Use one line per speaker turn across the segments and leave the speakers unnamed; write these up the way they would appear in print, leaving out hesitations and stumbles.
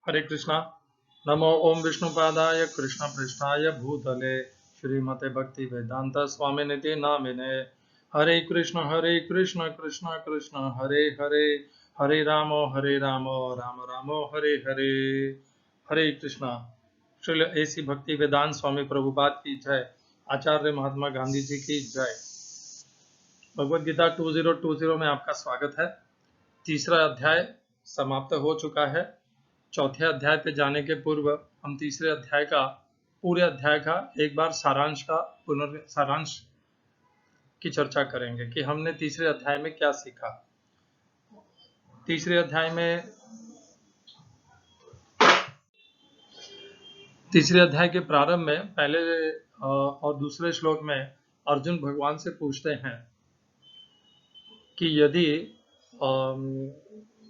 हरे कृष्णा। नमो ओम विष्णुपादाय कृष्ण पृष्ठाय भूतले श्रीमते भक्ति वेदांत स्वामिनिति नामिने। हरे कृष्ण कृष्ण कृष्ण हरे हरे, हरे राम राम राम हरे हरे। हरे कृष्णा। श्री ऐसी भक्ति वेदांत स्वामी प्रभुपाद की जय। आचार्य महात्मा गांधी जी की जय। भगवद गीता 2020 में आपका स्वागत है। तीसरा अध्याय समाप्त हो चुका है। चौथे अध्याय पे जाने के पूर्व हम तीसरे अध्याय का, पूरे अध्याय का एक बार सारांश की चर्चा करेंगे कि हमने तीसरे अध्याय में क्या सीखा। तीसरे अध्याय के प्रारंभ में पहले और दूसरे श्लोक में अर्जुन भगवान से पूछते हैं कि यदि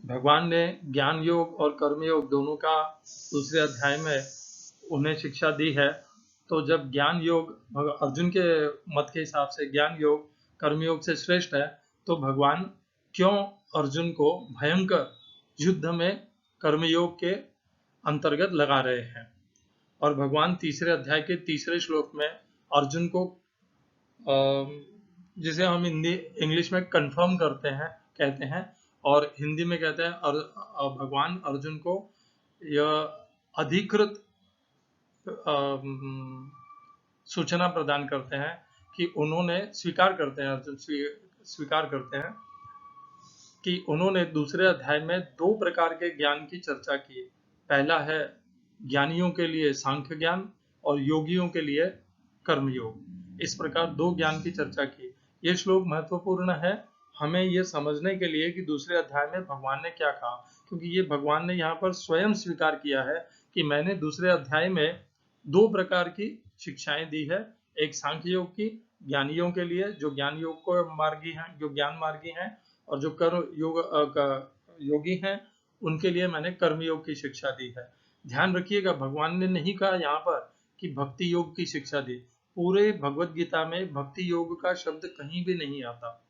भगवान ने ज्ञान योग और कर्म योग दोनों का दूसरे अध्याय में उन्हें शिक्षा दी है, तो जब ज्ञान योग अर्जुन के मत के हिसाब से ज्ञान योग कर्म योग से श्रेष्ठ है, तो भगवान क्यों अर्जुन को भयंकर युद्ध में कर्मयोग के अंतर्गत लगा रहे हैं। और भगवान तीसरे अध्याय के तीसरे श्लोक में अर्जुन को, जिसे हम इंग्लिश में कंफर्म कहते हैं और हिंदी में कहते हैं, और भगवान अर्जुन को यह अधिकृत सूचना प्रदान करते हैं कि उन्होंने स्वीकार करते हैं, अर्जुन स्वीकार करते हैं कि उन्होंने दूसरे अध्याय में दो प्रकार के ज्ञान की चर्चा की। पहला है ज्ञानियों के लिए सांख्य ज्ञान और योगियों के लिए कर्मयोग। इस प्रकार दो ज्ञान की चर्चा की। ये श्लोक महत्वपूर्ण है हमें ये समझने के लिए कि दूसरे अध्याय में भगवान ने क्या कहा, क्योंकि ये भगवान ने यहाँ पर स्वयं स्वीकार किया है कि मैंने दूसरे अध्याय में दो प्रकार की शिक्षाएं दी है। एक सांख्य योग की ज्ञानियों के लिए, जो ज्ञान योग को मार्गी हैं, जो ज्ञान मार्गी हैं, और जो कर्म योग योगी हैं, उनके लिए मैंने कर्म योग की शिक्षा दी है। ध्यान रखिएगा, भगवान ने नहीं कहा यहाँ पर कि भक्ति योग की शिक्षा दी। पूरे भगवत गीता में भक्ति योग का शब्द कहीं भी नहीं आता।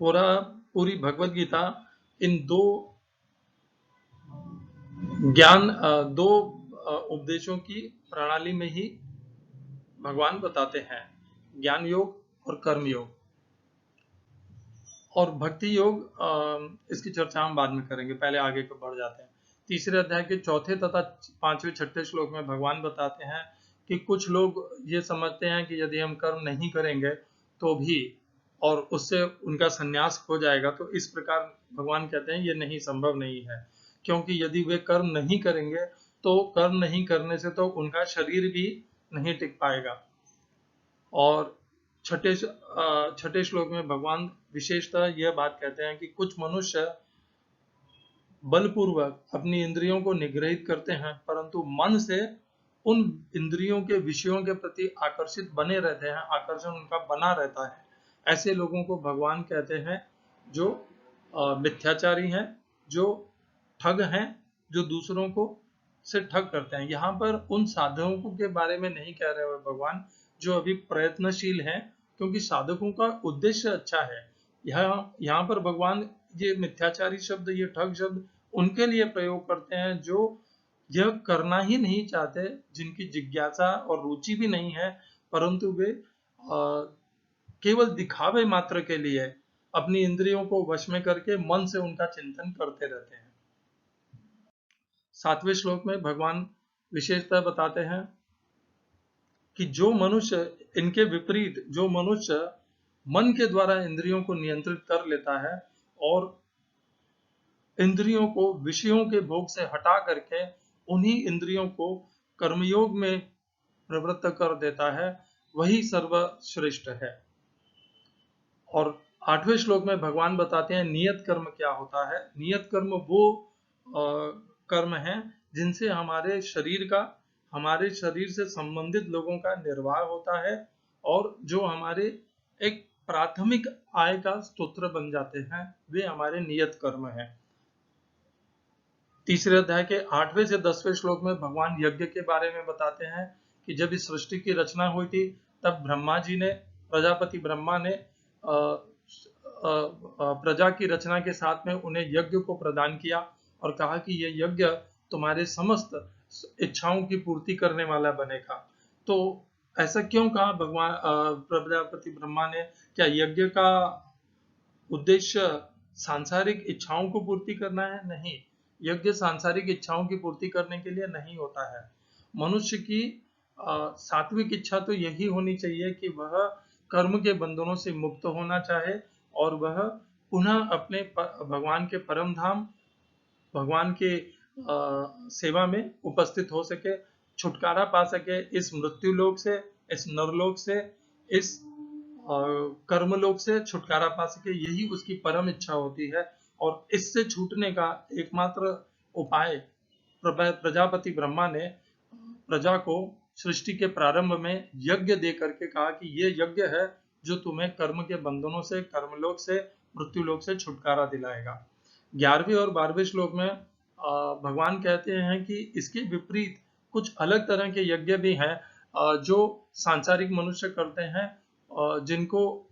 पूरी भगवत गीता इन दो उपदेशों की प्रणाली में ही भगवान बताते हैं, ज्ञान योग और कर्म योग। और भक्ति योग इसकी चर्चा हम बाद में करेंगे, पहले आगे को बढ़ जाते हैं। तीसरे अध्याय के चौथे तथा पांचवें छठे श्लोक में भगवान बताते हैं कि कुछ लोग ये समझते हैं कि यदि हम कर्म नहीं करेंगे तो भी और उससे उनका संन्यास हो जाएगा। तो इस प्रकार भगवान कहते हैं ये नहीं, संभव नहीं है, क्योंकि यदि वे कर्म नहीं करेंगे तो कर्म नहीं करने से तो उनका शरीर भी नहीं टिक पाएगा। और छठे श्लोक में भगवान विशेषतः यह बात कहते हैं कि कुछ मनुष्य बलपूर्वक अपनी इंद्रियों को निग्रहित करते हैं, परंतु मन से उन इंद्रियों के विषयों के प्रति आकर्षित बने रहते हैं, आकर्षण उनका बना रहता है। ऐसे लोगों को भगवान कहते हैं जो मिथ्याचारी हैं, जो ठग हैं, जो दूसरों को से ठग करते हैं। यहाँ पर उन साधकों के बारे में नहीं कह रहे हैं भगवान जो अभी प्रयत्नशील हैं, क्योंकि साधकों का उद्देश्य अच्छा है। यहाँ पर भगवान ये मिथ्याचारी शब्द, ये ठग शब्द उनके लिए प्रयोग करते हैं जो यह करना ही नहीं चाहते, जिनकी जिज्ञासा और रुचि भी नहीं है, परंतु वे केवल दिखावे मात्र के लिए अपनी इंद्रियों को वश में करके मन से उनका चिंतन करते रहते हैं। सातवें श्लोक में भगवान विशेषतः बताते हैं कि जो मनुष्य, इनके विपरीत जो मनुष्य मन के द्वारा इंद्रियों को नियंत्रित कर लेता है और इंद्रियों को विषयों के भोग से हटा करके उन्हीं इंद्रियों को कर्मयोग में प्रवृत्त कर देता है, वही सर्वश्रेष्ठ है। और आठवें श्लोक में भगवान बताते हैं नियत कर्म क्या होता है। नियत कर्म वो कर्म है जिनसे हमारे शरीर से संबंधित लोगों का निर्वाह होता है और जो हमारे एक प्राथमिक आय का स्रोत बन जाते हैं, वे हमारे नियत कर्म हैं। तीसरे अध्याय के 8वें से 10वें श्लोक में भगवान यज्ञ के बारे में बताते हैं कि जब इस सृष्टि की रचना हुई थी, तब प्रजापति ब्रह्मा ने प्रजा की रचना के साथ में उन्हें यज्ञ को प्रदान किया और कहा कि ये यज्ञ तुम्हारे समस्त इच्छाओं की पूर्ति करने वाला बनेगा। तो ऐसा क्यों कहा भगवान प्रजापति ब्रह्मा ने? क्या यज्ञ का उद्देश्य सांसारिक इच्छाओं को पूर्ति करना है? नहीं, यज्ञ सांसारिक इच्छाओं की पूर्ति करने के लिए नहीं होता है। मनुष्य की सात्विक इच्छा तो यही होनी चाहिए कि वह कर्म के बंधनों से मुक्त होना चाहे और वह पुनः अपने भगवान के परम धाम, भगवान के सेवा में उपस्थित हो सके, छुटकारा पा सके इस मृत्यु लोक से, इस नरलोक से, इस कर्म लोक से छुटकारा पा सके। यही उसकी परम इच्छा होती है और इससे छूटने का एकमात्र उपाय प्रजापति ब्रह्मा ने प्रजा को सृष्टि के प्रारंभ में यज्ञ दे करके कहा कि ये यज्ञ है जो तुम्हें कर्म के बंधनों से, कर्मलोक से, मृत्युलोक से छुटकारा दिलाएगा। 11वें और 12वें श्लोक में भगवान कहते हैं कि इसके विपरीत कुछ अलग तरह के यज्ञ भी हैं जो सांसारिक मनुष्य करते हैं, जिनको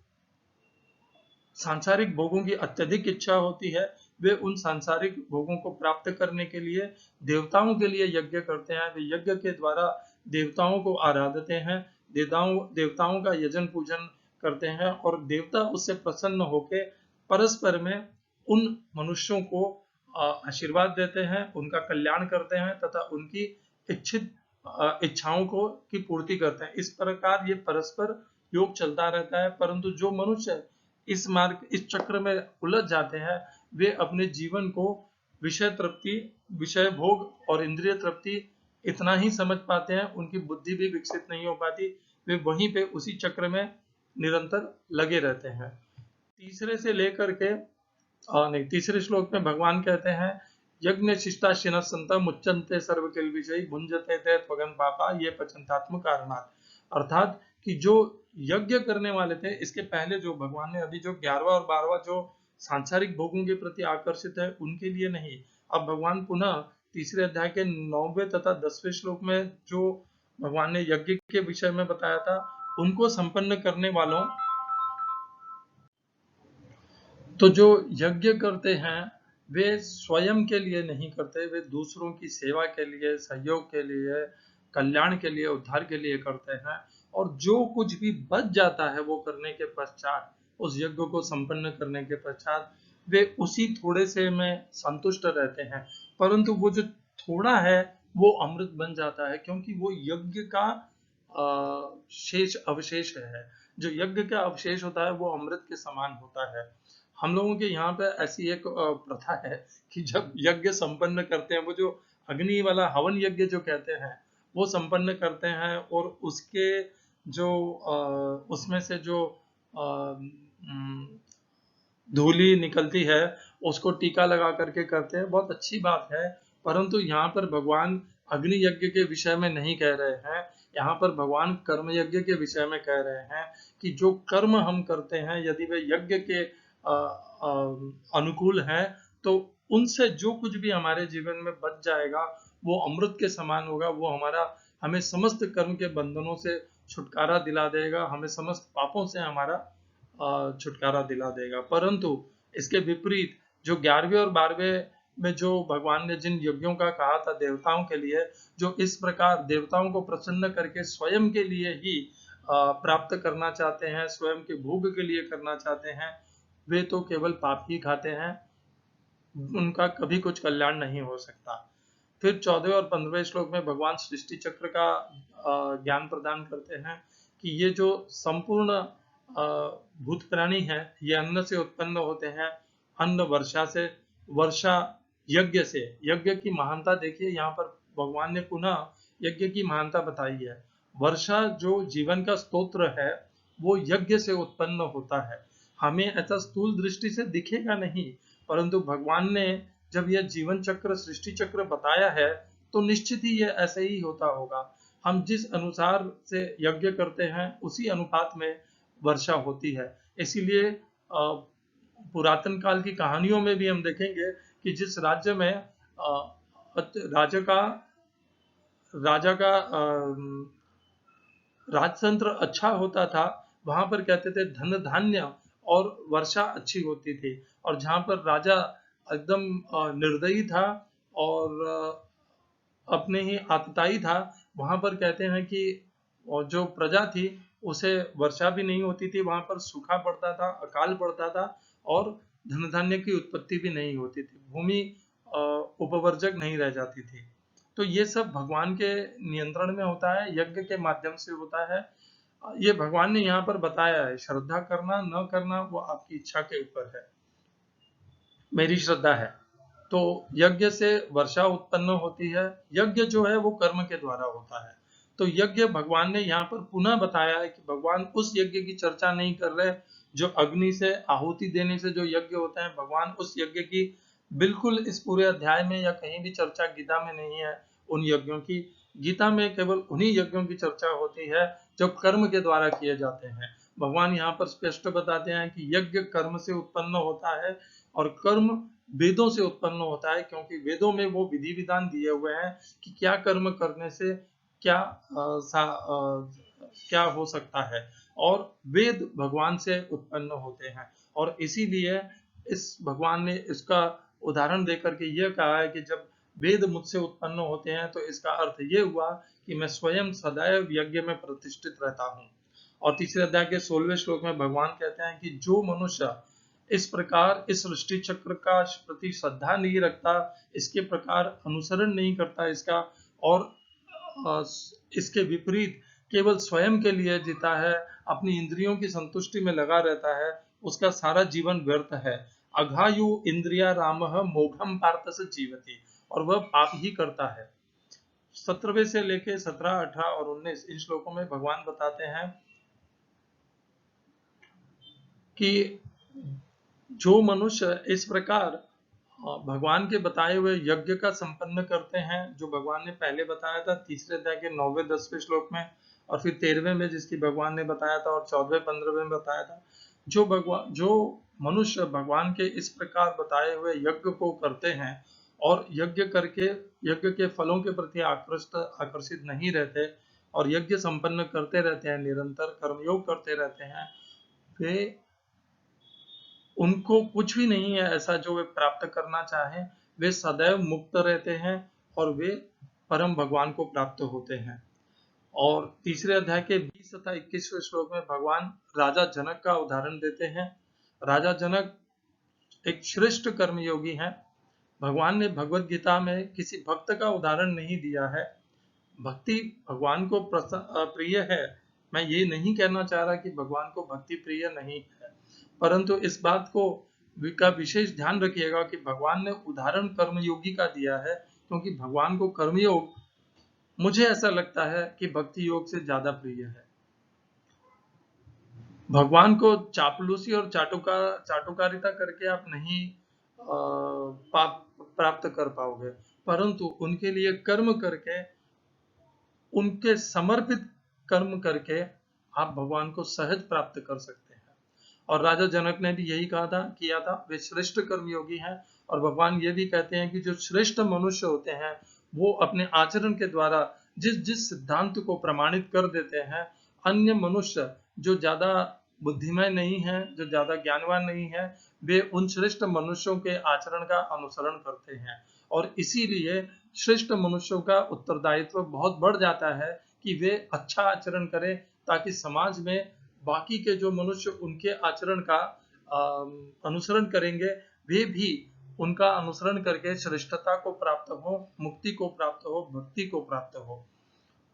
सांसारिक भोगों की अत्यधिक इच्छा होती है। वे उन सांसारिक भोगों को प्राप्त करने के लिए देवताओं के लिए यज्ञ करते हैं। वे यज्ञ के द्वारा देवताओं को आराधते हैं, देवताओं का यजन पूजन करते हैं और देवता उससे प्रसन्न होकर परस्पर में उन मनुष्यों को आशीर्वाद देते हैं, उनका कल्याण करते हैं तथा उनकी इच्छित इच्छाओं को की पूर्ति करते हैं। इस प्रकार ये परस्पर योग चलता रहता है। परंतु जो मनुष्य इस चक्र में उलझ जाते हैं, वे अपने जीवन को विषय तृप्ति, विषय भोग और इंद्रिय तृप्ति इतना ही समझ पाते हैं, उनकी बुद्धि भी विकसित नहीं हो पाती। वे वहीं पे उसी चक्र में निरंतर लगे रहते हैं। तीसरे श्लोक में भगवान कहते हैं, यज्ञ शिष्टा शिन संता मुच्चन्ते सर्व किल विषय भुंजते ते त्वगन पापा ये पचंतात्म कारणात्। अर्थात कि जो यज्ञ करने वाले थे, इसके पहले जो भगवान ने अभी जो 11वां और 12वां जो सांसारिक भोगों के प्रति आकर्षित है उनके लिए नहीं, अब भगवान पुनः तीसरे अध्याय के 9वें तथा 10वें श्लोक में जो भगवान ने यज्ञ के विषय में बताया था, उनको संपन्न करने वालों, तो जो यज्ञ करते हैं वे स्वयं के लिए नहीं करते, वे दूसरों की सेवा के लिए, सहयोग के लिए, कल्याण के लिए, उद्धार के लिए करते हैं। और जो कुछ भी बच जाता है वो करने के पश्चात, उस यज्ञ को संपन्न करने के पश्चात वे उसी थोड़े से में संतुष्ट रहते हैं। परंतु वो जो थोड़ा है वो अमृत बन जाता है, क्योंकि वो यज्ञ का शेष अवशेष है। जो यज्ञ का अवशेष होता है वो अमृत के समान होता है। हम लोगों के यहाँ पे ऐसी एक प्रथा है कि जब यज्ञ संपन्न करते हैं, वो जो अग्नि वाला हवन यज्ञ जो कहते हैं वो संपन्न करते हैं और उसके जो उसमें से जो धूली निकलती है उसको टीका लगा करके करते हैं, बहुत अच्छी बात है। परंतु यहाँ पर भगवान अग्नि यज्ञ के विषय में नहीं कह रहे हैं, यहाँ पर भगवान कर्म यज्ञ के विषय में कह रहे हैं कि जो कर्म हम करते हैं यदि वे यज्ञ के अनुकूल हैं तो उनसे जो कुछ भी हमारे जीवन में बच जाएगा वो अमृत के समान होगा। वो हमें समस्त कर्म के बंधनों से छुटकारा दिला देगा, हमें समस्त पापों से हमारा छुटकारा दिला देगा। परंतु इसके विपरीत जो 11वें और 12वें में जो भगवान ने जिन यज्ञों का कहा था देवताओं के लिए, जो इस प्रकार देवताओं को प्रसन्न करके स्वयं के लिए ही प्राप्त करना चाहते हैं, स्वयं के भोग के लिए करना चाहते हैं, वे तो केवल पाप ही खाते हैं, उनका कभी कुछ कल्याण नहीं हो सकता। फिर 14वें और 15वें श्लोक में भगवान सृष्टि चक्र का ज्ञान प्रदान करते हैं कि ये जो संपूर्ण भूत प्राणी है ये अन्न से उत्पन्न होते हैं, अन्न वर्षा से, वर्षा यज्ञ से। यज्ञ की महानता देखिए, यहाँ पर भगवान ने पुनः यज्ञ की महानता बताई है। वर्षा जो जीवन का स्तोत्र है वो यज्ञ से उत्पन्न होता है। हमें ऐसा स्थूल दृष्टि से दिखेगा नहीं, परंतु भगवान ने जब यह जीवन चक्र, सृष्टि चक्र बताया है तो निश्चित ही यह ऐसे ही होता होगा। हम जिस अनुसार से यज्ञ करते हैं उसी अनुपात में वर्षा होती है। इसीलिए पुरातन काल की कहानियों में भी हम देखेंगे कि जिस राज्य में राजा का राजतंत्र अच्छा होता था, वहां पर कहते थे धन धान्य और वर्षा अच्छी होती थी। और जहां पर राजा एकदम निर्दयी था और अपने ही आतताई था। वहां पर कहते हैं कि और जो प्रजा थी उसे वर्षा भी नहीं होती थी, वहां पर सूखा पड़ता था, अकाल पड़ता था और धन धान्य की उत्पत्ति भी नहीं होती थी, भूमि उपवर्जक नहीं रह जाती थी। तो ये सब भगवान के नियंत्रण में होता है, यज्ञ के माध्यम से होता है। ये भगवान ने यहाँ पर बताया है, श्रद्धा करना न करना वो आपकी इच्छा के ऊपर है। मेरी श्रद्धा है तो यज्ञ से वर्षा उत्पन्न होती है। यज्ञ जो है वो कर्म के द्वारा होता है। तो यज्ञ भगवान ने यहाँ पर पुनः बताया है कि भगवान उस यज्ञ की चर्चा नहीं कर रहे जो अग्नि से आहुति देने से जो यज्ञ होते हैं। भगवान उस यज्ञ की बिल्कुल इस पूरे अध्याय में या कहीं भी चर्चा गीता में नहीं है उन यज्ञों की। गीता में केवल उन्हीं यज्ञों की चर्चा होती है जो कर्म के द्वारा किए जाते हैं। भगवान यहाँ पर स्पष्ट बताते हैं कि यज्ञ कर्म से उत्पन्न होता है और कर्म वेदों से उत्पन्न होता है, क्योंकि वेदों में वो विधि विधान दिए हुए हैं कि क्या कर्म करने से क्या क्या हो सकता है। और वेद भगवान से उत्पन्न होते हैं और इसीलिए इस भगवान ने इसका उदाहरण देकर के यह कहा है कि जब वेद मुझसे उत्पन्न होते हैं तो इसका अर्थ ये हुआ कि मैं स्वयं सदैव यज्ञ में प्रतिष्ठित रहता हूँ। और तीसरे अध्याय के 16वें श्लोक में भगवान कहते हैं कि जो मनुष्य इस प्रकार इस सृष्टि चक्र का प्रति श्रद्धा नहीं रखता, इसके प्रकार अनुसरण नहीं करता इसका, और इसके विपरीत केवल स्वयं के लिए जीता है, अपनी इंद्रियों की संतुष्टि में लगा रहता है, उसका सारा जीवन व्यर्थ है। अघायु इंद्रिया रामः मोघम पार्थ स जीवति, और वह पाप ही करता है। 17वें से लेके 17, 18 और 19 इन श्लोकों में भगवान बताते हैं कि जो मनुष्य इस प्रकार भगवान के बताए हुए यज्ञ का संपन्न करते हैं, जो भगवान ने पहले बताया था तीसरे अध्याय के 9वें 10वें श्लोक में, और फिर 13वें में जिसकी भगवान ने बताया था, और 14वें 15वें में बताया था। जो मनुष्य भगवान के इस प्रकार बताए हुए यज्ञ को करते हैं और यज्ञ करके यज्ञ के फलों के प्रति आकर्षित नहीं रहते और यज्ञ संपन्न करते रहते हैं, निरंतर कर्मयोग करते रहते हैं, वे उनको कुछ भी नहीं है ऐसा जो वे प्राप्त करना चाहें। वे सदैव मुक्त रहते हैं और वे परम भगवान को प्राप्त होते हैं। और तीसरे अध्याय के 20 तथा 21वें श्लोक में भगवान राजा जनक का उदाहरण देते हैं। राजा जनक एक श्रेष्ठ कर्मयोगी हैं। भगवान ने भगवत गीता में किसी भक्त का उदाहरण नहीं दिया है। भक्ति भगवान को प्रिय है। मैं ये नहीं कहना चाह रहा कि भगवान को भक्ति प्रिय नहीं है, परंतु इस बात को का विशेष ध्यान रखिएगा कि भगवान ने उदाहरण कर्मयोगी का दिया है, क्योंकि भगवान को कर्मयोग मुझे ऐसा लगता है कि भक्ति योग से ज्यादा प्रिय है। भगवान को चापलूसी और चाटुकारिता करके आप नहीं प्राप्त कर पाओगे, परंतु उनके लिए कर्म करके, उनके समर्पित कर्म करके आप भगवान को सहज प्राप्त कर सकते हैं। और राजा जनक ने भी यही किया था। वे श्रेष्ठ कर्मयोगी हैं। और भगवान ये भी कहते हैं कि जो श्रेष्ठ मनुष्य होते हैं वो अपने आचरण के द्वारा जिस जिस सिद्धांत को प्रमाणित कर देते हैं, अन्य मनुष्य जो ज्यादा बुद्धिमय नहीं है, जो ज्यादा ज्ञानवान नहीं है, वे उन श्रेष्ठ मनुष्यों के आचरण का अनुसरण करते हैं। और इसीलिए श्रेष्ठ मनुष्यों का उत्तरदायित्व बहुत बढ़ जाता है कि वे अच्छा आचरण करें, ताकि समाज में बाकी के जो मनुष्य उनके आचरण का अनुसरण करेंगे, वे भी उनका अनुसरण करके श्रेष्ठता को प्राप्त हो, मुक्ति को प्राप्त हो, भक्ति को प्राप्त हो।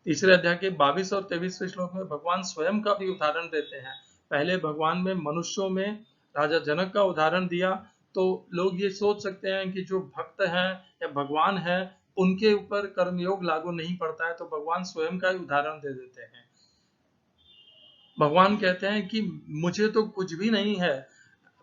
तीसरे अध्याय के 22 और 23वें श्लोक में भगवान स्वयं का भी उदाहरण देते हैं। पहले भगवान में मनुष्यों में राजा जनक का उदाहरण दिया, तो लोग ये सोच सकते हैं कि जो भक्त हैं या भगवान है उनके ऊपर कर्मयोग लागू नहीं पड़ता है, तो भगवान स्वयं का ही उदाहरण दे देते हैं। भगवान कहते हैं कि मुझे तो कुछ भी नहीं है,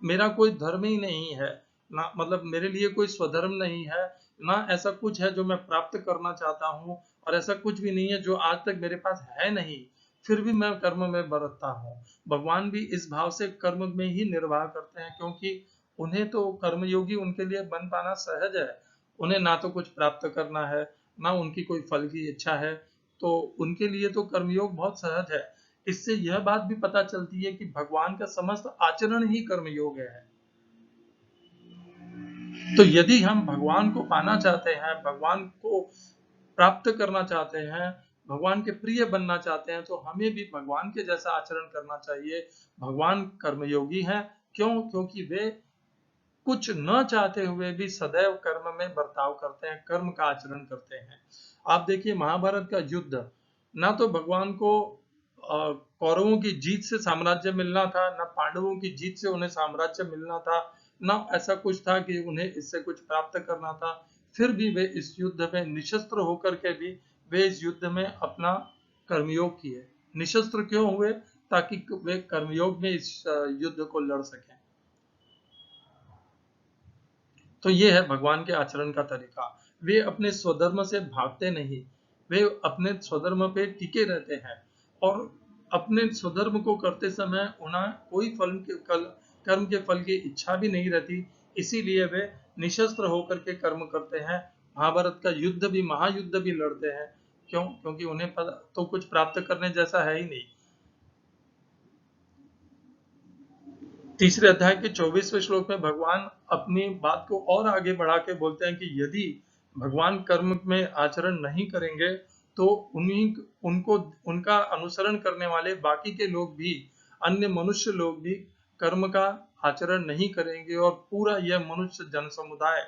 मेरा कोई धर्म ही नहीं है ना, मतलब मेरे लिए कोई स्वधर्म नहीं है ना, ऐसा कुछ है जो मैं प्राप्त करना चाहता हूँ, और ऐसा कुछ भी नहीं है जो आज तक मेरे पास है नहीं, फिर भी मैं कर्म में बरतता हूँ। भगवान भी इस भाव से कर्म में ही निर्वाह करते हैं, क्योंकि उन्हें तो कर्मयोगी उनके लिए बन पाना सहज है। उन्हें ना तो कुछ प्राप्त करना है, ना उनकी कोई फल की इच्छा है, तो उनके लिए तो कर्मयोग बहुत सहज है। इससे यह बात भी पता चलती है कि भगवान का समस्त आचरण ही कर्मयोग है। तो यदि हम भगवान को पाना चाहते हैं, भगवान को प्राप्त करना चाहते हैं, भगवान के प्रिय बनना चाहते हैं, तो हमें भी भगवान के जैसा आचरण करना चाहिए। भगवान कर्मयोगी हैं। क्यों? क्योंकि वे कुछ न चाहते हुए भी सदैव कर्म में बर्ताव करते हैं, कर्म का आचरण करते हैं। आप देखिए महाभारत का युद्ध, ना तो भगवान को कौरवों की जीत से साम्राज्य मिलना था, ना पांडवों की जीत से उन्हें साम्राज्य मिलना था, ना ऐसा कुछ था कि उन्हें इससे कुछ प्राप्त करना था। फिर भी वे इस युद्ध में निशस्त्र होकर के भी वे इस युद्ध में अपना कर्मयोग किए। निशस्त्र क्यों हुए? ताकि वे कर्मयोग में इस युद्ध को लड़ सकें। तो ये है भगवान के आचरण का तरीका। वे अपने स्वधर्म से भागते नहीं, वे अपने स्वधर्म पे टिके रहते हैं और अपने स्वधर्म को करते समय उन्हें कोई कर्म के फल की इच्छा भी नहीं रहती। इसीलिए वे निशस्त्र होकर के कर्म करते हैं। महाभारत का युद्ध भी, महायुद्ध भी लड़ते हैं। क्यों? क्योंकि उन्हें तो कुछ प्राप्त करने जैसा है ही नहीं। तीसरे अध्याय के 24वें श्लोक में भगवान अपनी बात को और आगे बढ़ा के बोलते हैं कि यदि भगवान कर्म में आचरण नहीं करेंगे तो उन्हीं उनको उनका अनुसरण करने वाले बाकी के लोग भी, अन्य मनुष्य लोग भी कर्म का आचरण नहीं करेंगे और पूरा यह मनुष्य जन समुदाय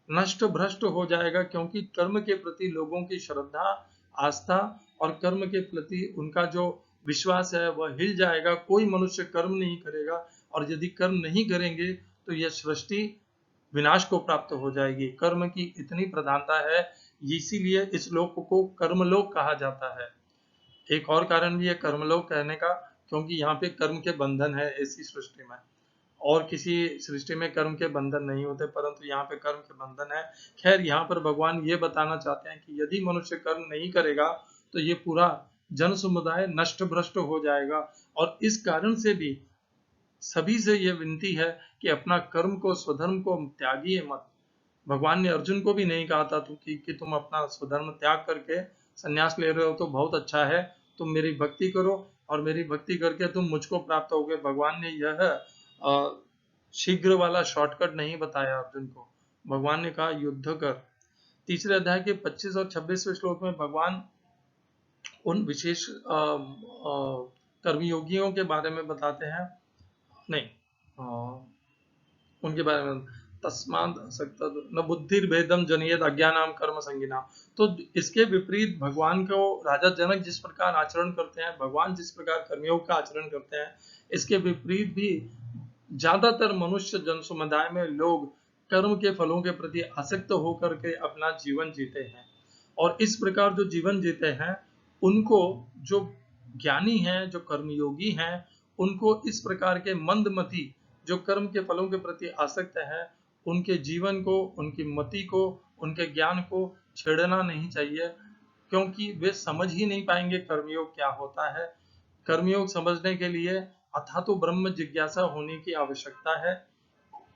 नष्ट भ्रष्ट हो जाएगा। क्योंकि कर्म के प्रति लोगों की श्रद्धा, आस्था और कर्म के प्रति उनका जो विश्वास है वह हिल जाएगा। कोई मनुष्य कर्म नहीं करेगा और यदि कर्म नहीं करेंगे तो यह सृष्टि विनाश को प्राप्त हो जाएगी। कर्म की इतनी प्रधानता है, इसीलिए इस लोक को कर्मलोक कहा जाता है। एक और कारण भी है कर्मलोक कहने का, क्योंकि यहाँ पे कर्म के बंधन है ऐसी सृष्टि में। और किसी सृष्टि में कर्म के बंधन नहीं होते, परंतु यहाँ पे कर्म के बंधन है। खैर, यहाँ पर भगवान ये बताना चाहते हैं कि यदि मनुष्य कर्म नहीं करेगा तो ये पूरा जन समुदाय नष्ट भ्रष्ट हो जाएगा। और इस कारण से भी सभी से ये विनती है कि अपना कर्म को, स्वधर्म को त्यागिए मत। भगवान ने अर्जुन को भी नहीं कहा था कि तुम अपना स्वधर्म त्याग करके संन्यास ले रहे हो तो बहुत अच्छा है, तुम मेरी भक्ति करो और मेरी भक्ति करके तुम मुझको प्राप्त होगे। भगवान ने यह शीघ्र वाला शॉर्टकट नहीं बताया अर्जुन को। भगवान ने कहा युद्ध कर। तीसरे अध्याय के 25 और 26वें श्लोक में भगवान उन विशेष कर्मयोगियों के बारे में बताते हैं, नहीं, उनके बारे में, तस्माद न बुद्धिर्भेदम जनयेद अज्ञानाम कर्म संगिना। तो इसके विपरीत भगवान को राजा जनक जिस प्रकार आचरण करते हैं, भगवान जिस प्रकार कर्मयोग का आचरण करते हैं, इसके विपरीत भी ज्यादातर मनुष्य जन समुदाय में लोग कर्म के फलों के प्रति आसक्त होकर के अपना जीवन जीते हैं। और इस प्रकार जो जीवन जीते हैं, उनको, जो ज्ञानी हैं, जो कर्मयोगी हैं, उनको इस प्रकार के मंदमती जो कर्म के फलों के प्रति आसक्त है, उनके जीवन को, उनकी मति को, उनके ज्ञान को छेड़ना नहीं चाहिए। क्योंकि वे समझ ही नहीं पाएंगे कर्मयोग क्या होता है। कर्मयोग समझने के लिए अथा तो ब्रह्म जिज्ञासा होने की आवश्यकता है।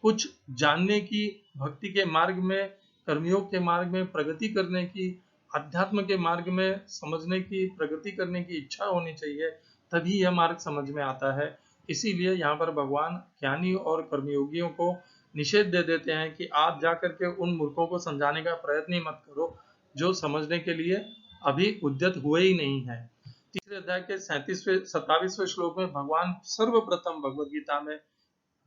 कुछ जानने की, भक्ति के मार्ग में, कर्मयोग के मार्ग में प्रगति करने की, अध्यात्म के मार्ग में समझने की, प्रगति करने की इच्छा होनी चाहिए, तभी यह मार्ग समझ में आता है। इसीलिए यहाँ पर भगवान ज्ञानी और कर्मयोगियों को निषेध दे देते हैं कि आप जाकर के उन मूर्खों को समझाने का प्रयत्न ही मत करो जो समझने के लिए अभी उद्यत हुए ही नहीं है। तीसरे अध्याय के 27वें श्लोक में भगवान सर्वप्रथम भगवद गीता में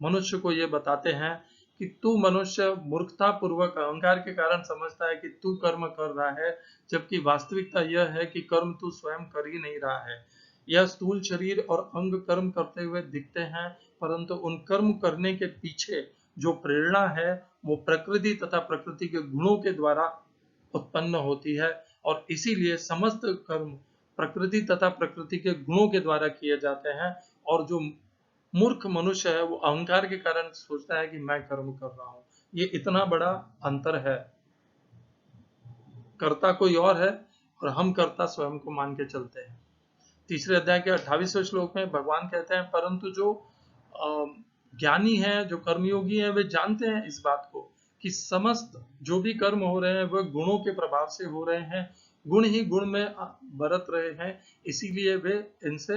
मनुष्य को ये बताते हैं कि तू मनुष्य मूर्खता पूर्वक अहंकार के कारण समझता है कि तू कर्म कर रहा है, जबकि वास्तविकता यह है कि कर्म तू स्वयं कर ही नहीं रहा है। यह स्थूल शरीर और अंग कर्म करते हुए दिखते हैं, परंतु उन कर्म करने के पीछे जो प्रेरणा है वो प्रकृति तथा प्रकृति के गुणों के द्वारा उत्पन्न होती है। और इसीलिए समस्त कर्म प्रकृति तथा प्रकृति के गुणों के द्वारा किए जाते हैं। और जो मूर्ख मनुष्य है वो अहंकार के कारण सोचता है कि मैं कर्म कर रहा हूं। ये इतना बड़ा अंतर है। कर्ता कोई और है और हम कर्ता स्वयं को मान के चलते हैं। तीसरे अध्याय के 28वें श्लोक में भगवान कहते हैं, परंतु जो ज्ञानी है, जो कर्मयोगी है, वे जानते हैं इस बात को कि समस्त जो भी कर्म हो रहे हैं वह गुणों के प्रभाव से हो रहे हैं, गुण ही गुण में बरत रहे हैं। इसीलिए वे इनसे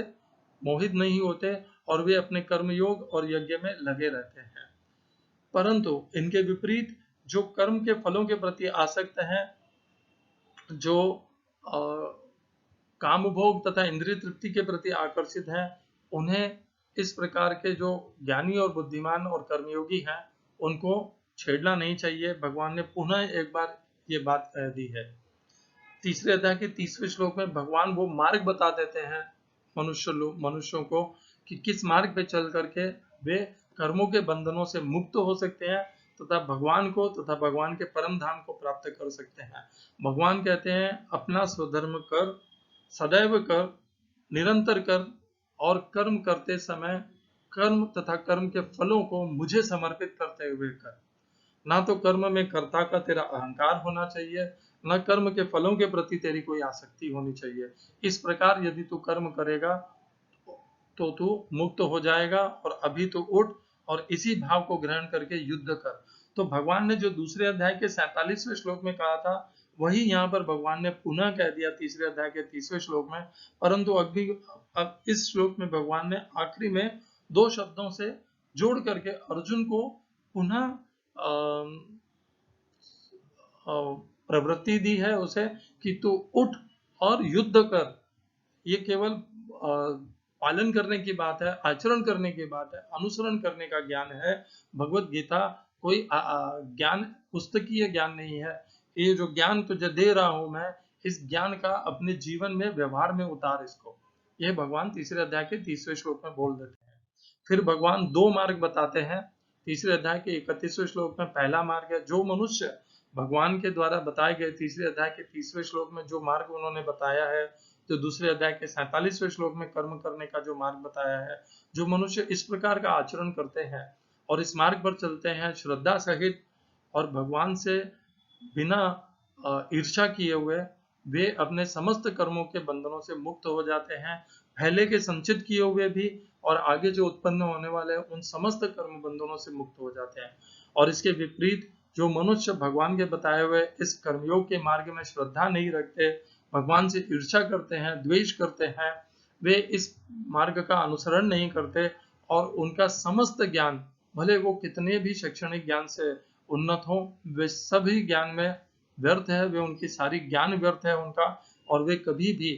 मोहित नहीं होते और वे अपने कर्मयोग और यज्ञ में लगे रहते हैं। परंतु इनके विपरीत जो कर्म के फलों के प्रति आसक्त हैं, जो काम भोग तथा इंद्रिय तृप्ति के प्रति आकर्षित हैं, उन्हें इस प्रकार के जो ज्ञानी और बुद्धिमान और कर्मयोगी हैं, उनको छेड़ना नहीं चाहिए। भगवान ने पुनः एक बार ये बात कह दी है। तीसरे अध्याय के 30वें श्लोक में भगवान वो मार्ग बता देते हैं मनुष्यों को कि किस मार्ग पे चल करके वे कर्मों के बंधनों से मुक्त हो सकते हैं तथा भगवान को तथा भगवान के परम धाम को प्राप्त कर सकते हैं। भगवान कहते हैं अपना स्वधर्म कर, सदैव कर, निरंतर कर, और कर्म करते समय कर्म तथा कर्म के फलों को मुझे समर्पित करते हुए कर। ना तो कर्म में कर्ता का तेरा अहंकार होना चाहिए, न कर्म के फलों के प्रति तेरी कोई आसक्ति होनी चाहिए। इस प्रकार यदि तू कर्म करेगा तो तू मुक्त हो जाएगा, और अभी तो उठ और इसी भाव को ग्रहण करके युद्ध कर। तो भगवान ने जो दूसरे अध्याय के 47वें श्लोक में कहा था, वही यहाँ पर भगवान ने पुनः कह दिया तीसरे अध्याय के 30वें श्लोक में। परंतु अब इस श्लोक में भगवान ने आखिरी में दो शब्दों से जोड़ करके अर्जुन को पुनः प्रवृत्ति दी है उसे कि तू उठ और युद्ध कर। ये केवल पालन करने की बात है, आचरण करने की बात है, अनुसरण करने का ज्ञान है। भगवत गीता कोई ज्ञान पुस्तकीय ज्ञान नहीं है। ये जो ज्ञान तुझे दे रहा हूं मैं, इस ज्ञान का अपने जीवन में व्यवहार में उतार इसको। ये भगवान तीसरे अध्याय के 30वें श्लोक में बोल देते हैं। फिर भगवान दो मार्ग बताते हैं। तीसरे अध्याय के 31वें श्लोक में पहला मार्ग है, जो मनुष्य भगवान के द्वारा बताए गए तीसरे अध्याय के 30वें श्लोक में जो मार्ग उन्होंने बताया है, जो दूसरे अध्याय के 47वें श्लोक में कर्म करने का जो मार्ग बताया है, जो मनुष्य इस प्रकार का आचरण करते हैं और इस मार्ग पर चलते हैं श्रद्धा सहित और भगवान से बिना ईर्ष्या किए हुए, वे अपने समस्त कर्मों के बंधनों से मुक्त हो जाते हैं। पहले के संचित किए हुए भी और आगे जो उत्पन्न होने वाले हैं उन समस्त कर्म बंधनों से मुक्त हो जाते हैं। और इसके विपरीत जो मनुष्य भगवान के बताए हुए इस कर्मयोग के मार्ग में श्रद्धा नहीं रखते, भगवान से ईर्ष्या करते हैं, द्वेष करते हैं, वे इस मार्ग का अनुसरण नहीं करते और उनका समस्त ज्ञान, भले वो कितने भी शैक्षणिक ज्ञान से उन्नत हो, वे सभी ज्ञान में व्यर्थ है। वे उनकी सारी ज्ञान व्यर्थ है उनका, और वे कभी भी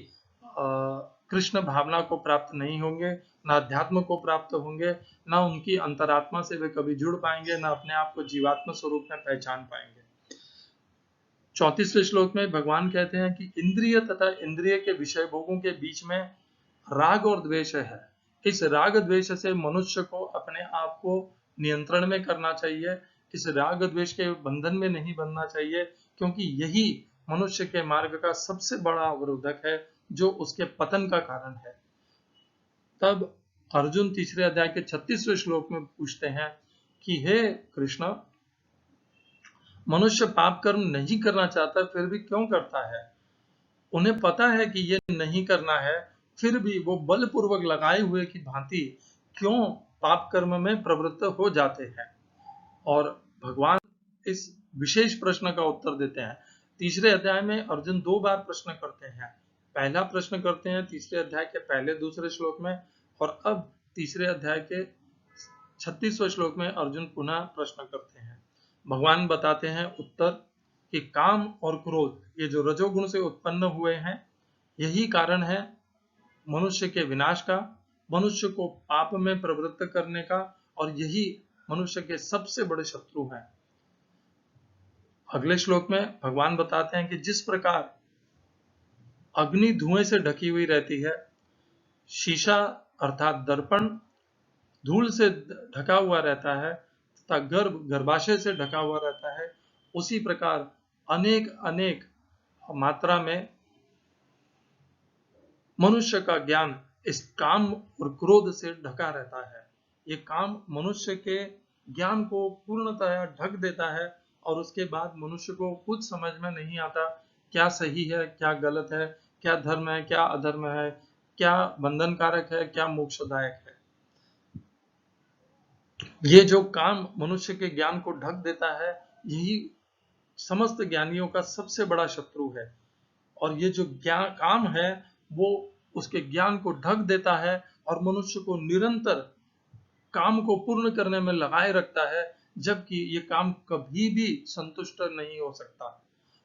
कृष्ण भावना को प्राप्त नहीं होंगे, ना अध्यात्म को प्राप्त होंगे, ना उनकी अंतरात्मा से वे कभी जुड़ पाएंगे, ना अपने आप को जीवात्म स्वरूप में पहचान पाएंगे। 34वें श्लोक में भगवान कहते हैं कि इंद्रिय तथा इंद्रिय के विषय भोगों के बीच में राग और द्वेष है। इस राग द्वेष से मनुष्य को अपने आप को नियंत्रण में करना चाहिए। इस राग द्वेष के बंधन में नहीं बनना चाहिए, क्योंकि यही मनुष्य के मार्ग का सबसे बड़ा अवरोधक है, जो उसके पतन का कारण है। तब अर्जुन तीसरे अध्याय के 36वें श्लोक में पूछते हैं कि हे कृष्ण, मनुष्य पाप कर्म नहीं करना चाहता फिर भी क्यों करता है? उन्हें पता है कि ये नहीं करना है, फिर भी वो बलपूर्वक लगाए हुए की भांति क्यों पाप कर्म में प्रवृत्त हो जाते हैं? और भगवान इस विशेष प्रश्न का उत्तर देते हैं। तीसरे अध्याय में अर्जुन दो बार प्रश्न करते हैं। पहला प्रश्न करते हैं तीसरे अध्याय के पहले दूसरे श्लोक में, और अब तीसरे अध्याय के 36वें श्लोक में अर्जुन पुनः प्रश्न करते हैं। भगवान बताते हैं उत्तर कि काम और क्रोध, ये जो रजोगुण से उत्पन्न हुए हैं, यही कारण है मनुष्य के विनाश का, मनुष्य को पाप में प्रवृत्त करने का, और यही मनुष्य के सबसे बड़े शत्रु हैं। अगले श्लोक में भगवान बताते हैं कि जिस प्रकार अग्नि धुएं से ढकी हुई रहती है, शीशा अर्थात दर्पण धूल से ढका हुआ रहता है तथा गर्भाशय से ढका हुआ रहता है, उसी प्रकार अनेक अनेक मात्रा में मनुष्य का ज्ञान इस काम और क्रोध से ढका रहता है। ये काम मनुष्य के ज्ञान को पूर्णतः ढक देता है, और उसके बाद मनुष्य को कुछ समझ में नहीं आता क्या सही है, क्या गलत है, क्या धर्म है, क्या अधर्म है, क्या बंधनकारक है, क्या मोक्षदायक है। ये जो काम मनुष्य के ज्ञान को ढक देता है, यही समस्त ज्ञानियों का सबसे बड़ा शत्रु है। और ये जो काम है वो उसके ज्ञान को ढक देता है और मनुष्य को निरंतर काम को पूर्ण करने में लगाए रखता है, जबकि ये काम कभी भी संतुष्ट नहीं हो सकता।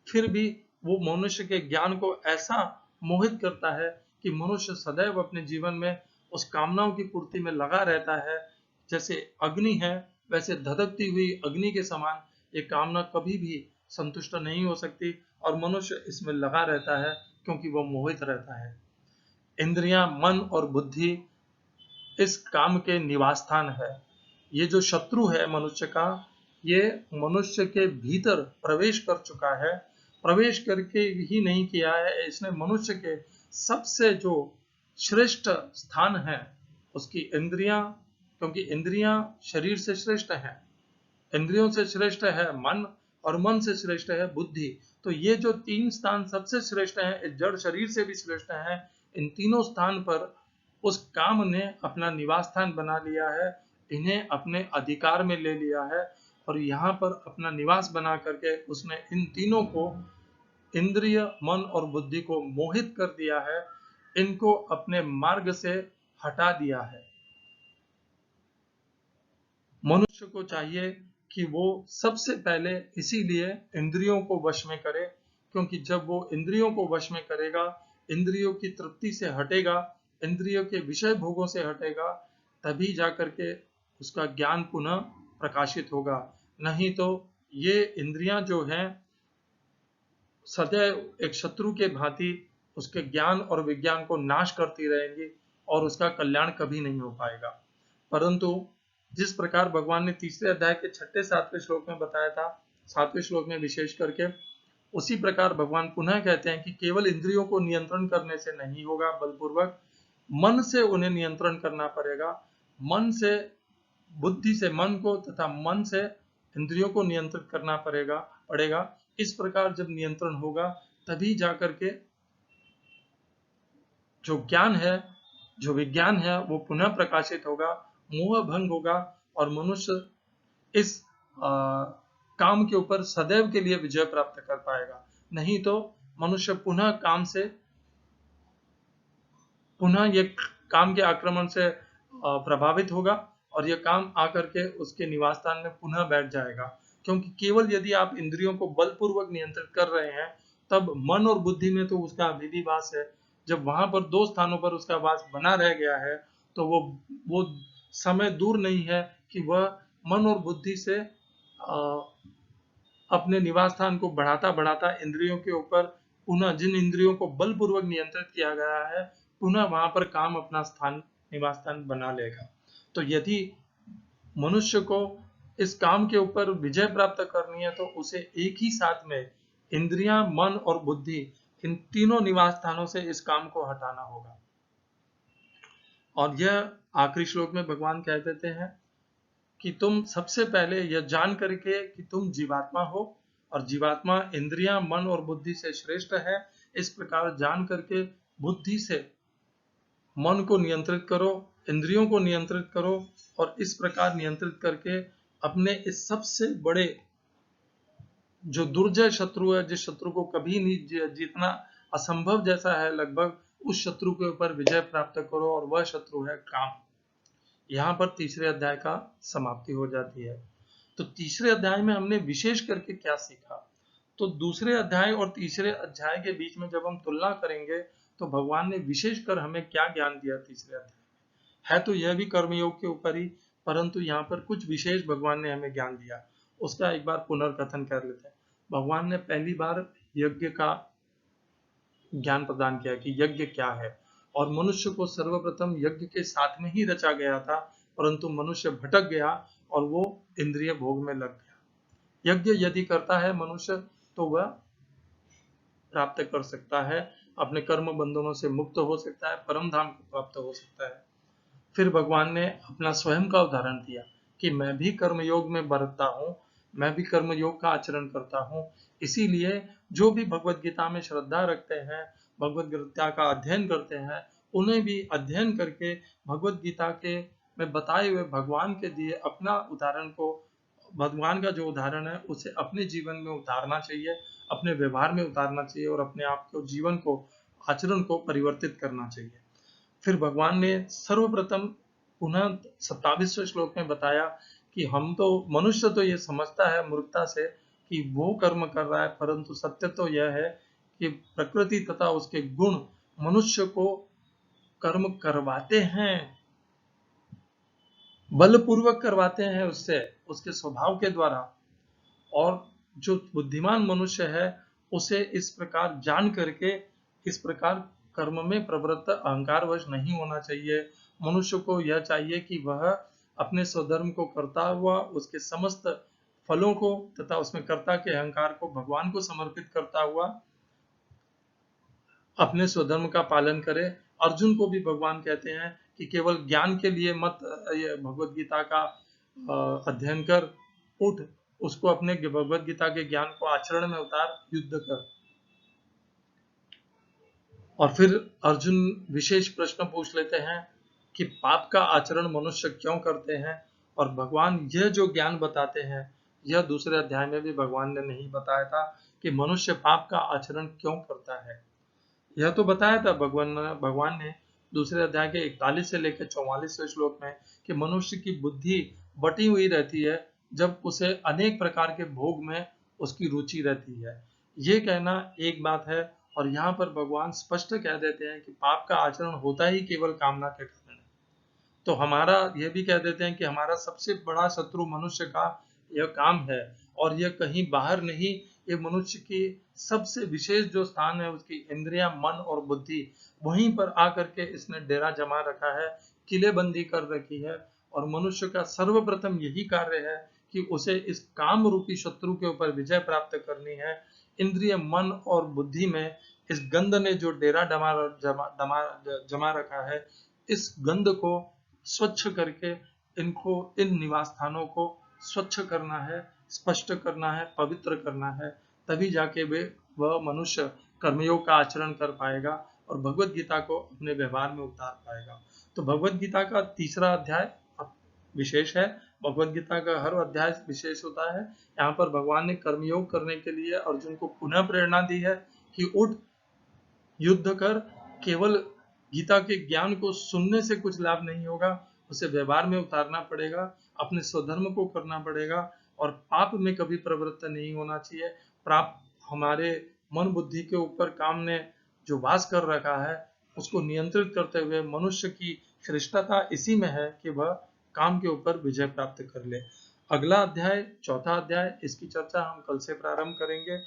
फिर भी वो मनुष्य के ज्ञान को ऐसा मोहित करता है कि मनुष्य सदैव अपने जीवन में उस कामनाओं की पूर्ति में लगा रहता है। जैसे अग्नि है, वैसे धधकती हुई अग्नि के समान ये कामना कभी भी संतुष्ट नहीं हो सकती और मनुष्य इसमें लगा रहता है क्योंकि वो मोहित रहता है। इंद्रियां, मन और बुद्धि इस काम के निवास स्थान है। ये जो शत्रु है मनुष्य का, ये मनुष्य के भीतर प्रवेश कर चुका है। प्रवेश करके ही नहीं किया है, इसने मनुष्य के सबसे जो श्रेष्ठ स्थान है उसकी इंद्रियां, क्योंकि इंद्रियां शरीर से श्रेष्ठ हैं, इंद्रियों से श्रेष्ठ है मन और मन से श्रेष्ठ है बुद्धि। तो ये जो तीन स्थान सबसे श्रेष्ठ हैं, इस जड़ शरीर से भी श्रेष्ठ हैं, इन तीनों स्थान पर उस काम ने अपना निवास स्थान बना लिया है, इन्हें अपने अधिकार में ले लिया है और यहाँ पर अपना निवास बना करके उसने इन तीनों को, इंद्रिय, मन और बुद्धि को मोहित कर दिया है, इनको अपने मार्ग से हटा दिया है। मनुष्य को चाहिए कि वो सबसे पहले इसीलिए इंद्रियों को वश में करे, क्योंकि जब वो इंद्रियों को वश में करेगा, इंद्रियों की तृप्ति से हटेगा, इंद्रियों के विषय भोगों से हटेगा, तभी जाकर के उसका ज्ञान पुनः प्रकाशित होगा। नहीं तो ये इंद्रियां जो हैं सदैव एक शत्रु के भांति उसके ज्ञान और विज्ञान को नाश करती रहेंगी और उसका कल्याण कभी नहीं हो पाएगा। परंतु जिस प्रकार भगवान ने तीसरे अध्याय के 6-7वें श्लोक में बताया था, 7वें श्लोक में विशेष करके, उसी प्रकार भगवान पुनः कहते हैं कि केवल इंद्रियों को नियंत्रण करने से नहीं होगा, बलपूर्वक मन से उन्हें नियंत्रण करना पड़ेगा। मन से, बुद्धि से मन को तथा मन से इंद्रियों को नियंत्रित करना पड़ेगा। इस प्रकार जब नियंत्रण होगा तभी जाकर के जो ज्ञान है, जो विज्ञान है, वो पुनः प्रकाशित होगा, मोह भंग होगा और मनुष्य इस काम के ऊपर सदैव के लिए विजय प्राप्त कर पाएगा। नहीं तो मनुष्य पुनः काम से, पुनः ये काम के आक्रमण से प्रभावित होगा और यह काम आकर के उसके निवास स्थान में पुनः बैठ जाएगा। क्योंकि केवल यदि आप इंद्रियों को बलपूर्वक नियंत्रित कर रहे हैं, तब मन और बुद्धि में तो उसका अभी भी वास है। जब वहां पर दो स्थानों पर उसका वास बना रह गया है, तो वो समय दूर नहीं है कि वह मन और बुद्धि से अपने निवास स्थान को बढ़ाता बढ़ाता इंद्रियों के ऊपर, पुनः जिन इंद्रियों को बलपूर्वक नियंत्रित किया गया है, पुनः वहां पर काम अपना स्थान, निवास स्थान बना लेगा। तो यदि मनुष्य को इस काम के ऊपर विजय प्राप्त करनी है तो उसे एक ही साथ में इंद्रियां, मन और बुद्धि, इन तीनों निवास स्थानों से इस काम को हटाना होगा। और यह आखिरी श्लोक में भगवान कह देते हैं कि तुम सबसे पहले यह जान करके कि तुम जीवात्मा हो और जीवात्मा इंद्रियां, मन और बुद्धि से श्रेष्ठ है, इस प्रकार जान करके बुद्धि से मन को नियंत्रित करो, इंद्रियों को नियंत्रित करो और इस प्रकार नियंत्रित करके अपने इस सबसे बड़े जो दुर्जय शत्रु है, जिस शत्रु को कभी नहीं जीतना असंभव जैसा है लगभग, उस शत्रु के ऊपर विजय प्राप्त करो और वह शत्रु है काम। यहाँ पर तीसरे अध्याय का समाप्ति हो जाती है। तो तीसरे अध्याय में हमने विशेष करके क्या सीखा? तो दूसरे अध्याय और तीसरे अध्याय के बीच में जब हम तुलना करेंगे तो भगवान ने विशेष कर हमें क्या ज्ञान दिया तीसरे अध्याय में। है तो यह भी कर्मयोग के ऊपर ही, परंतु यहाँ पर कुछ विशेष भगवान ने हमें ज्ञान दिया, उसका एक बार पुनर्कथन कर लेते हैं। भगवान ने पहली बार यज्ञ का ज्ञान प्रदान किया कि यज्ञ क्या है, और मनुष्य को सर्वप्रथम यज्ञ के साथ में ही रचा गया था, परंतु मनुष्य भटक गया और वो इंद्रिय भोग में लग गया। यज्ञ यदि करता है मनुष्य तो वह प्राप्त कर सकता है, अपने कर्म बंधनों से मुक्त हो सकता है, परम धाम को प्राप्त हो सकता है। फिर भगवान ने अपना स्वयं का उदाहरण दिया कि मैं भी कर्मयोग में बरतता हूँ, मैं भी कर्मयोग का आचरण करता हूँ। इसीलिए जो भी भगवत गीता में श्रद्धा रखते हैं, भगवत गीता का अध्ययन करते हैं, उन्हें भी अध्ययन करके भगवत गीता के में बताए हुए भगवान के दिए अपना उदाहरण को, भगवान का जो उदाहरण है उसे अपने जीवन में उतारना चाहिए, अपने व्यवहार में उतारना चाहिए और अपने आप को, जीवन को, आचरण को परिवर्तित करना चाहिए। फिर भगवान ने सर्वप्रथम पुनः 27वें श्लोक में बताया कि हम तो मनुष्य तो ये समझता है मूर्खता से कि वो कर्म कर रहा है, परंतु सत्य तो यह है कि प्रकृति तथा उसके गुण मनुष्य को कर्म करवाते हैं, बलपूर्वक करवाते हैं उससे, उसके स्वभाव के द्वारा। और जो बुद्धिमान मनुष्य है उसे इस प्रकार जान करके इस प्रकार कर्म में प्रवृत्त अहंकारवश नहीं होना चाहिए। मनुष्य को यह चाहिए कि वह अपने स्वधर्म को करता हुआ उसके समस्त फलों को तथा उसमें कर्ता के अहंकार को भगवान को समर्पित करता हुआ अपने स्वधर्म का पालन करे। अर्जुन को भी भगवान कहते हैं कि केवल ज्ञान के लिए मत ये भगवत गीता का अध्ययन कर, उठ, उसको अपने भगवत गीता के ज्ञान को आचरण में उतार, युद्ध कर। और फिर अर्जुन विशेष प्रश्न पूछ लेते हैं कि पाप का आचरण मनुष्य क्यों करते हैं, और भगवान यह जो ज्ञान बताते हैं यह दूसरे अध्याय में भी भगवान ने नहीं बताया था कि मनुष्य पाप का आचरण क्यों करता है। यह तो बताया था भगवान ने दूसरे अध्याय के 41 से लेकर 44वें श्लोक में कि मनुष्य की बुद्धि बटी हुई रहती है जब उसे अनेक प्रकार के भोग में उसकी रुचि रहती है। ये कहना एक बात है, और यहाँ पर भगवान स्पष्ट कह देते हैं कि पाप का आचरण होता ही केवल कामना के कारण है। तो हमारा यह भी कह देते हैं कि हमारा सबसे बड़ा शत्रु मनुष्य का यह काम है, और यह कहीं बाहर नहीं, ये मनुष्य की सबसे विशेष जो स्थान है उसकी इंद्रियां, मन और बुद्धि, वहीं पर आकर के इसने डेरा जमा रखा है, किलेबंदी कर रखी है। और मनुष्य का सर्वप्रथम यही कार्य है कि उसे इस काम रूपी शत्रु के ऊपर विजय प्राप्त करनी है। इंद्रिय, मन और बुद्धि में इस गंध ने जो डेरा जमा रखा है, इस गंध को स्वच्छ करके इनको, इन निवास स्थानों को स्वच्छ करना है, स्पष्ट करना है, पवित्र करना है। तभी जाके वह मनुष्य कर्मयोग का आचरण कर पाएगा और भगवत गीता को अपने व्यवहार में उतार पाएगा। तो भगवत गीता का तीसरा अध्याय विशेष है। भगवत गीता का हर अध्याय विशेष होता है। यहाँ पर भगवान ने कर्मयोग करने के लिए अर्जुन को पुनः प्रेरणा दी है कि उठ, युद्ध कर। केवल गीता के ज्ञान को सुनने से कुछ लाभ नहीं होगा, उसे व्यवहार में उतारना पड़ेगा, अपने स्वधर्म को करना पड़ेगा, और पाप में कभी प्रवृत्त नहीं होना चाहिए। पाप हमारे मन बुद्धि के ऊपर काम ने जो वास कर रखा है उसको नियंत्रित करते हुए मनुष्य की श्रेष्ठता इसी में है कि वह काम के ऊपर विजय प्राप्त कर ले। अगला अध्याय, चौथा अध्याय, इसकी चर्चा हम कल से प्रारंभ करेंगे।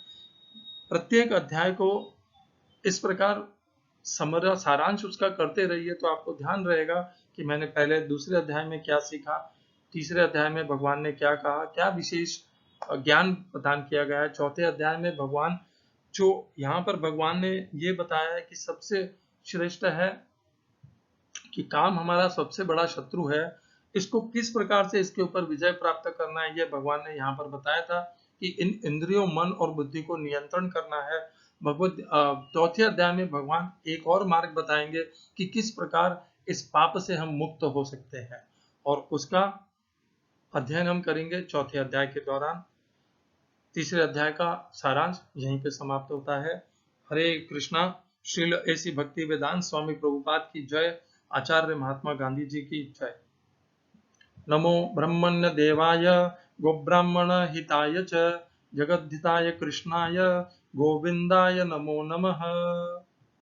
प्रत्येक अध्याय को इस प्रकार सारांश उसका करते रहिए तो आपको ध्यान रहेगा कि मैंने पहले दूसरे अध्याय में क्या सीखा, तीसरे अध्याय में भगवान ने क्या कहा, क्या विशेष ज्ञान प्रदान किया गया है। चौथे अध्याय में भगवान, जो यहाँ पर भगवान ने ये बताया है कि सबसे श्रेष्ठ है कि काम हमारा सबसे बड़ा शत्रु है, इसको किस प्रकार से इसके ऊपर विजय प्राप्त करना है, ये भगवान ने यहाँ पर बताया था कि इन इंद्रियों, मन और बुद्धि को नियंत्रण करना है। भगवत चौथे अध्याय में भगवान एक और मार्ग बताएंगे कि किस प्रकार इस पाप से हम मुक्त हो सकते हैं, और उसका अध्ययन हम करेंगे चौथे अध्याय के दौरान। तीसरे अध्याय का सारांश यहीं पे समाप्त होता है। हरे कृष्णा। श्रील ऐसी भक्ति वेदांत स्वामी प्रभुपाद की जय। आचार्य महात्मा गांधी जी की जय। नमो ब्रह्मण्य देवाय गोब्राह्मण हिताय च जगद्धिताय कृष्णाय गोविंदाय नमो नमः।